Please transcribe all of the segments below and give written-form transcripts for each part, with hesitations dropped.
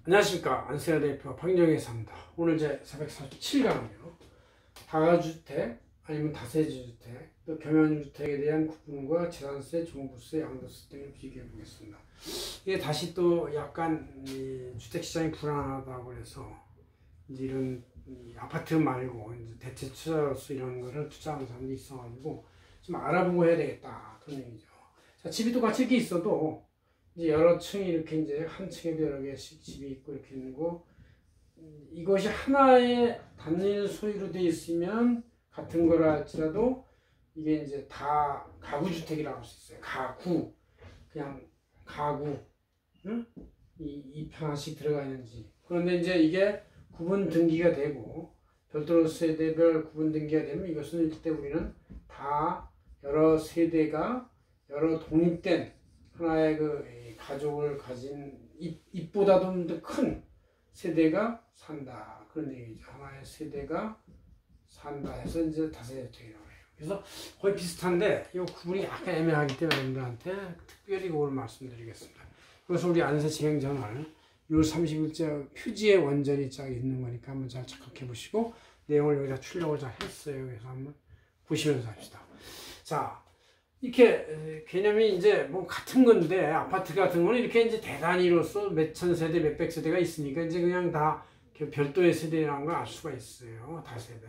안녕하십니까. 안세아 대표 박영희사입니다. 오늘 제 447강이요. 다가주택 아니면 다세주택 또 겸연주택에 대한 구분과 재산세, 종부세, 양도세 등을 비교해 보겠습니다. 이게 다시 또 약간 주택시장이 불안하다고 해서 이제 이런 아파트 말고 이제 대체 투자로서 이런 거를 투자하는 사람들이 있어가지고 좀 알아보고 해야 되겠다 그런 얘기죠. 자, 집이 똑같이 이렇게 있어도 이제 여러 층이 이렇게 이제 한 층에도 여러 개씩 집이 있고 이렇게 있는 거, 이것이 하나의 단일 소유로 되어 있으면 같은 거라 할지라도 이게 이제 다 가구주택이라고 할 수 있어요. 가구, 그냥 가구, 응? 이 하나씩 들어가 있는지. 그런데 이제 이게 구분 등기가 되고 별도로 세대별 구분 등기가 되면 이것은 이때 우리는 다 여러 세대가 여러 독립된 하나의 그 가족을 가진 입보다 좀 더 큰 세대가 산다 그런 얘기죠. 하나의 세대가 산다 해서 이제 다세대주택이라고 해요. 그래서 거의 비슷한데 이 구분이 약간 애매하기 때문에 여러분들한테 특별히 그걸 말씀드리겠습니다. 그래서 우리 안세 진행전을 6월 30일째 휴지의 원전이 쫙 있는 거니까 한번 잘 착각해 보시고 내용을 여기다 출력을 잘 했어요. 그래서 한번 보시면서 합시다. 자, 이렇게 개념이 이제 뭐 같은 건데 아파트 같은 거는 이렇게 이제 대단위로서 몇천 세대, 몇백 세대가 있으니까 이제 그냥 다 별도의 세대라는 걸 알 수가 있어요. 다세대,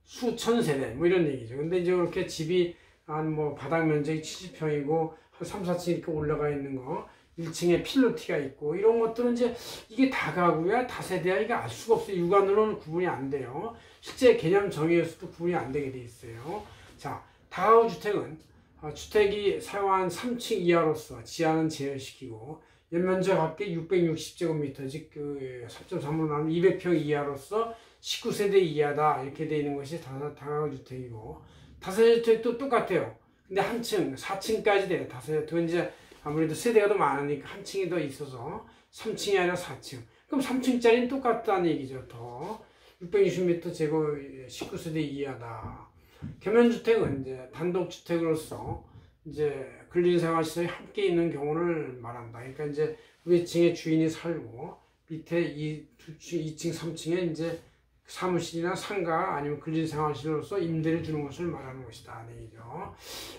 수천 세대 뭐 이런 얘기죠. 근데 이제 이렇게 집이 한 뭐 바닥 면적이 70평이고 한 3, 4층 이렇게 올라가 있는 거, 1층에 필로티가 있고 이런 것들은 이제 이게 다가구야, 다세대야 이게 알 수가 없어요. 육안으로는 구분이 안 돼요. 실제 개념 정의에서도 구분이 안 되게 돼 있어요. 자, 다가구 주택은 주택이 사용한 3층 이하로서 지하는 제외시키고 연면적 합계 660제곱미터 즉 그 3.3으로 나누면 200평 이하로서 19세대 이하다 이렇게 되어 있는 것이 다가구 주택이고, 다세대주택도 똑같아요. 근데 한 층, 4층까지 돼요. 다세대주택은 이제 아무래도 세대가 더 많으니까 한 층이 더 있어서 3층이 아니라 4층. 그럼 3층짜리는 똑같다는 얘기죠. 더 660m 제곱 19세대 이하다. 겸연주택은 이제 단독주택으로서 이제 근린생활시설이 함께 있는 경우를 말한다. 그러니까 이제 위층에 주인이 살고 밑에 2층, 3층에 이제 사무실이나 상가 아니면 근린생활시설로서 임대를 주는 것을 말하는 것이다. 얘기죠.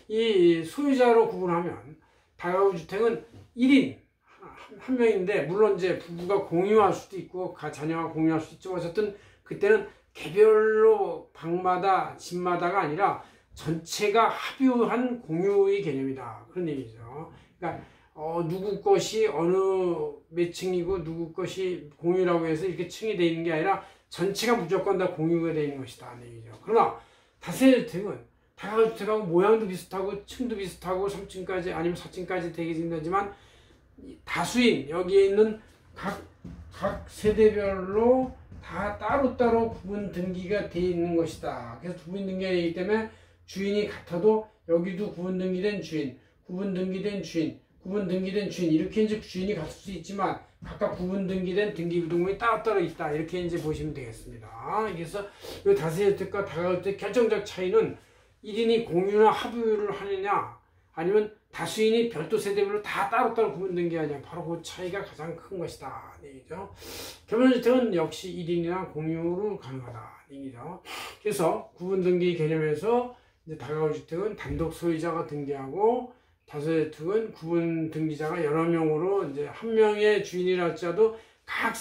이 소유자로 구분하면 다가구주택은 1인 한 명인데 물론 이제 부부가 공유할 수도 있고 자녀가 공유할 수도 있지만 어쨌든 그때는 개별로 방마다 집마다가 아니라 전체가 합유한 공유의 개념이다 그런 얘기죠. 그러니까 누구 것이 어느 몇 층이고 누구 것이 공유라고 해서 이렇게 층이 되어 있는 게 아니라 전체가 무조건 다 공유가 되어 있는 것이다 하는 얘기죠. 그러나 다세대주택은 다가구주택하고 모양도 비슷하고 층도 비슷하고 3층까지 아니면 4층까지 되게 된다지만 다수인 여기에 있는 각 세대별로 다 따로따로 구분 등기가 되어 있는 것이다. 그래서 구분 등기가 되기 때문에 주인이 같아도 여기도 구분 등기된 주인, 구분 등기된 주인, 구분 등기된 주인 이렇게 이제 주인이 같을 수 있지만 각각 구분 등기된 등기부등본이 따로따로 있다. 이렇게 이제 보시면 되겠습니다. 그래서 이 다세대주택과 다가구주택 결정적 차이는 1인이 공유나 합유를 하느냐 아니면 다수인이 별도 세대별로 다 따로따로 구분 등기하냐, 바로 그 차이가 가장 큰 것이다 얘기죠. 겸연주택은 역시 1인이나 공유로 가능하다 얘기죠. 그래서 구분 등기 개념에서 이제 다가구주택은 단독 소유자가 등기하고 다세대주택은 구분 등기자가 여러 명으로 이제 한 명의 주인이라 할지라도 각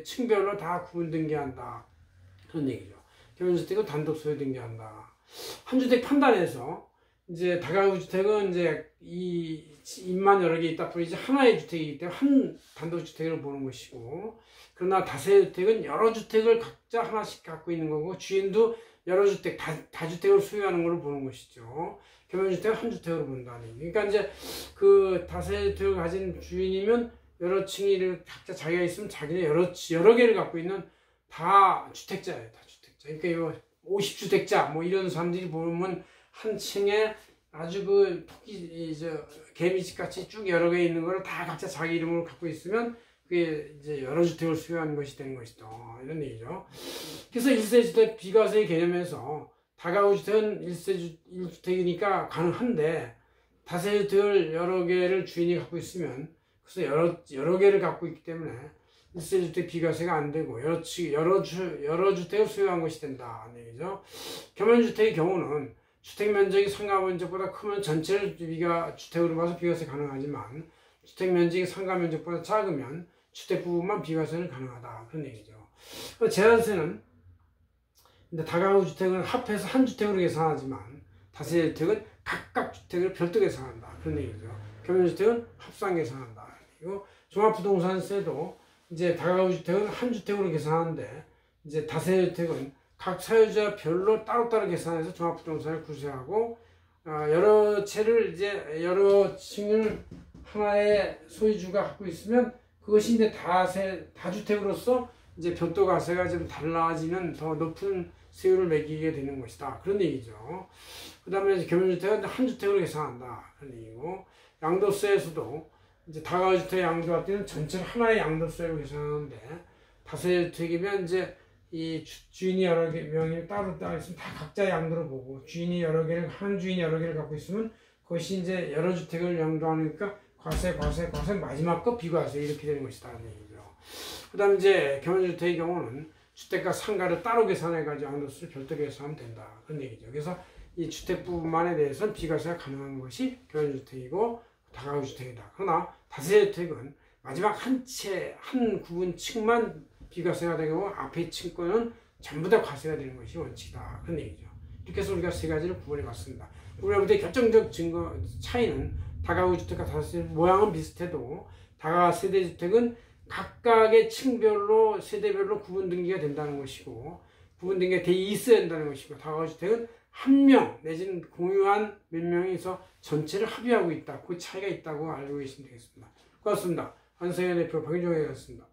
층별로 다 구분 등기한다 그런 얘기죠. 겸연주택은 단독 소유 등기한다. 한 주택 판단에서 이제 다가구주택은 이제 이 입만 여러 개 있다 뿐이지 하나의 주택이기 때문에 한 단독주택을 보는 것이고, 그러나 다세대주택은 여러 주택을 각자 하나씩 갖고 있는 거고 주인도 여러 주택, 다주택을 소유하는 걸로 보는 것이죠. 겸연주택은 한 주택으로 본다는 얘기. 그러니까 이제 그 다세대주택을 가진 주인이면 여러 층이 각자 자기가 있으면 자기는 여러 개를 갖고 있는 다 주택자예요. 다 주택자. 그러니까 50주택자 뭐 이런 사람들이 보면 한 층에 아주 그 토끼, 개미집 같이 쭉 여러 개 있는 거를 다 각자 자기 이름으로 갖고 있으면 그게 이제 여러 주택을 소유하는 것이 되는 것이다. 이런 얘기죠. 그래서 1세주택 비과세 개념에서 다가구주택은 1주택이니까 가능한데 다세주택을 여러 개를 주인이 갖고 있으면 그래서 여러 개를 갖고 있기 때문에 1세주택 비과세가 안 되고 여러 주택을 소유한 것이 된다. 얘기죠. 겸연주택의 경우는 주택 면적이 상가 면적보다 크면 전체를 주택으로 봐서 비과세 가능하지만 주택 면적이 상가 면적보다 작으면 주택 부분만 비과세는 가능하다. 그런 얘기죠. 재산세는 다가구 주택은 합해서 한 주택으로 계산하지만 다세주택은 각각 주택을 별도 계산한다. 그런 얘기죠. 겸연주택은 합산 계산한다. 그리고 종합부동산세도 이제 다가구 주택은 한 주택으로 계산하는데 이제 다세주택은 각 사유자 별로 따로따로 계산해서 종합부동산을 구세하고 여러 채를 이제 여러 층을 하나의 소유주가 갖고 있으면 그것이 이제 다주택으로서 이제 별도 과세가 좀 달라지면 더 높은 세율을 매기게 되는 것이다. 그런 얘기죠. 그 다음에 이제 겸연주택은 한 주택으로 계산한다. 그런 얘기고, 양도세에서도 이제 다가구주택 양도할 때는 전체를 하나의 양도세로 계산하는데, 다세주택이면 이제 이 주인이 여러 명이 따로 있으면 다 각자 양도를 보고, 한 주인이 여러 개를 갖고 있으면 그것이 이제 여러 주택을 양도하니까 과세, 마지막 거 비과세 이렇게 되는 것이다. 그런 얘기죠. 그 다음 이제 겸연주택의 경우는 주택과 상가를 따로 계산해가지고 양도세를 별도 계산하면 된다. 그런 얘기죠. 그래서 이 주택 부분만에 대해서는 비과세가 가능한 것이 겸연주택이고 다가구주택이다. 그러나 다세주택은 마지막 한 구분 층만 비과세가 되고 앞에 층 거는 전부 다 과세가 되는 것이 원칙이다. 그런 얘기죠. 이렇게 해서 우리가 세 가지를 구분해 봤습니다. 우리가 결정적 차이는 다가구주택과 다세주택 모양은 비슷해도 다가세대주택은 각각의 층별로 세대별로 구분 등기가 된다는 것이고 구분 등기가 돼 있어야 된다는 것이고 다가구주택은 한 명 내지는 공유한 몇 명이서 전체를 합의하고 있다. 그 차이가 있다고 알고 계시면 되겠습니다. 고맙습니다. 한성현 대표 박윤종이었습니다.